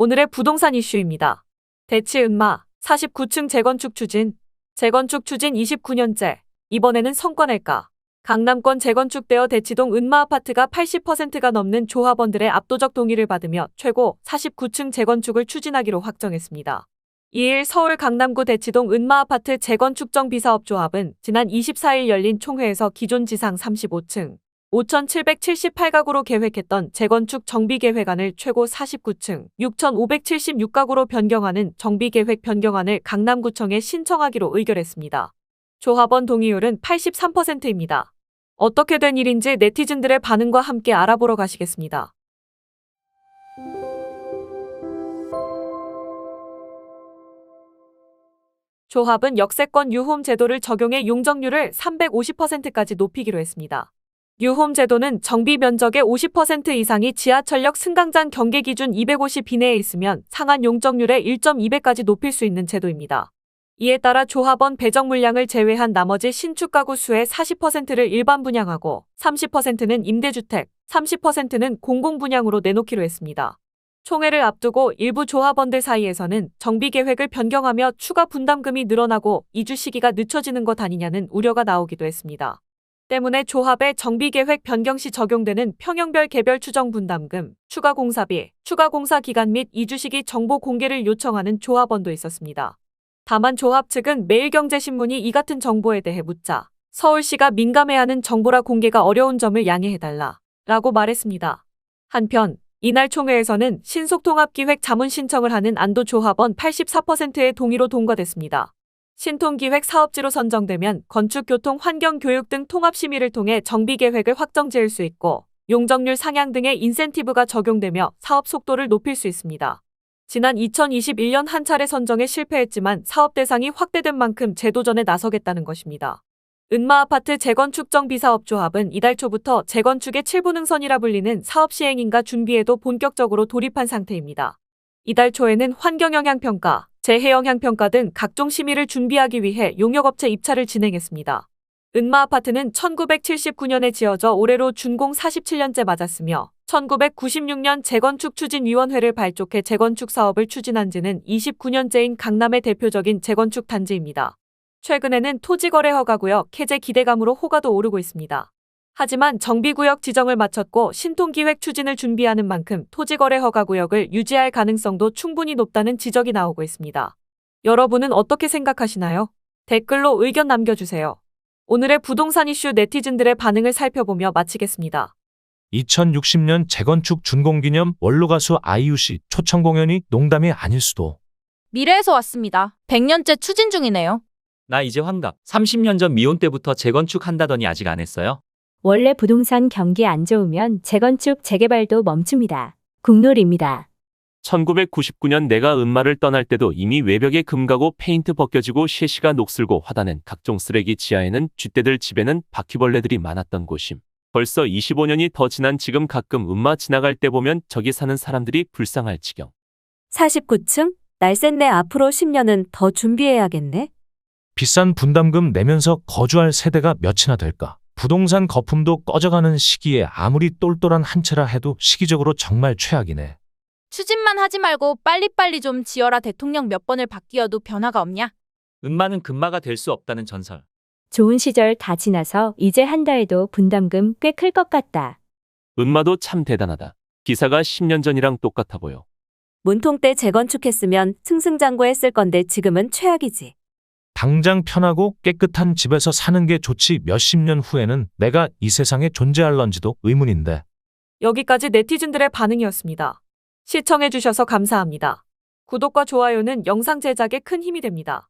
오늘의 부동산 이슈입니다. 대치 은마 49층 재건축 추진. 재건축 추진 29년째. 이번에는 성과 낼까? 강남권 재건축되어 대치동 은마 아파트가 80%가 넘는 조합원들의 압도적 동의를 받으며 최고 49층 재건축을 추진하기로 확정했습니다. 2일 서울 강남구 대치동 은마 아파트 재건축정 비사업조합은 지난 24일 열린 총회에서 기존 지상 35층 5,778가구로 계획했던 재건축 정비계획안을 최고 49층 6,576가구로 변경하는 정비계획 변경안을 강남구청에 신청하기로 의결했습니다. 조합원 동의율은 83%입니다. 어떻게 된 일인지 네티즌들의 반응과 함께 알아보러 가시겠습니다. 조합은 역세권 유홈 제도를 적용해 용적률을 350%까지 높이기로 했습니다. 유홈 제도는 정비 면적의 50% 이상이 지하철역 승강장 경계 기준 250 이내에 있으면 상한 용적률의 1.2배까지 높일 수 있는 제도입니다. 이에 따라 조합원 배정 물량을 제외한 나머지 신축 가구 수의 40%를 일반 분양하고 30%는 임대주택, 30%는 공공분양으로 내놓기로 했습니다. 총회를 앞두고 일부 조합원들 사이에서는 정비계획을 변경하며 추가 분담금이 늘어나고 이주 시기가 늦춰지는 것 아니냐는 우려가 나오기도 했습니다. 때문에 조합의 정비계획 변경 시 적용되는 평형별 개별 추정 분담금, 추가 공사비, 추가 공사 기간 및 이주 시기 정보 공개를 요청하는 조합원도 있었습니다. 다만 조합 측은 매일경제신문이 이 같은 정보에 대해 묻자 서울시가 민감해하는 정보라 공개가 어려운 점을 양해해달라 라고 말했습니다. 한편 이날 총회에서는 신속통합기획 자문 신청을 하는 안도 조합원 84%의 동의로 통과됐습니다. 신통기획 사업지로 선정되면 건축, 교통, 환경, 교육 등 통합심의를 통해 정비계획을 확정 지을 수 있고 용적률 상향 등의 인센티브가 적용되며 사업 속도를 높일 수 있습니다. 지난 2021년 한 차례 선정에 실패했지만 사업 대상이 확대된 만큼 재도전에 나서겠다는 것입니다. 은마아파트 재건축정 비사업조합은 이달 초부터 재건축의 7부 능선이라 불리는 사업 시행인가 준비에도 본격적으로 돌입한 상태입니다. 이달 초에는 환경영향평가, 재해영향평가 등 각종 심의를 준비하기 위해 용역업체 입찰을 진행했습니다. 은마아파트는 1979년에 지어져 올해로 준공 47년째 맞았으며 1996년 재건축추진위원회를 발족해 재건축 사업을 추진한 지는 29년째인 강남의 대표적인 재건축 단지입니다. 최근에는 토지거래 허가구역 해제 기대감으로 호가도 오르고 있습니다. 하지만 정비구역 지정을 마쳤고 신통기획 추진을 준비하는 만큼 토지거래 허가구역을 유지할 가능성도 충분히 높다는 지적이 나오고 있습니다. 여러분은 어떻게 생각하시나요? 댓글로 의견 남겨주세요. 오늘의 부동산 이슈 네티즌들의 반응을 살펴보며 마치겠습니다. 2060년 재건축 준공기념 원로가수 아이유 씨 초청 공연이 농담이 아닐 수도. 미래에서 왔습니다. 100년째 추진 중이네요. 나 이제 환갑. 30년 전 미혼 때부터 재건축 한다더니 아직 안 했어요? 원래 부동산 경기 안 좋으면 재건축 재개발도 멈춥니다. 국룰입니다. 1999년 내가 은마를 떠날 때도 이미 외벽에 금 가고 페인트 벗겨지고 셰시가 녹슬고 화단엔 각종 쓰레기, 지하에는 쥐떼들, 집에는 바퀴벌레들이 많았던 곳임. 벌써 25년이 더 지난 지금 가끔 은마 지나갈 때 보면 저기 사는 사람들이 불쌍할 지경. 49층? 날쌘네. 앞으로 10년은 더 준비해야겠네. 비싼 분담금 내면서 거주할 세대가 몇이나 될까? 부동산 거품도 꺼져가는 시기에 아무리 똘똘한 한 채라 해도 시기적으로 정말 최악이네. 추진만 하지 말고 빨리빨리 좀 지어라. 대통령 몇 번을 바뀌어도 변화가 없냐? 은마는 금마가 될 수 없다는 전설. 좋은 시절 다 지나서 이제 한다 해도 분담금 꽤 클 것 같다. 은마도 참 대단하다. 기사가 10년 전이랑 똑같아 보여. 문통 때 재건축했으면 승승장구했을 건데 지금은 최악이지. 당장 편하고 깨끗한 집에서 사는 게 좋지 몇십 년 후에는 내가 이 세상에 존재할런지도 의문인데. 여기까지 네티즌들의 반응이었습니다. 시청해주셔서 감사합니다. 구독과 좋아요는 영상 제작에 큰 힘이 됩니다.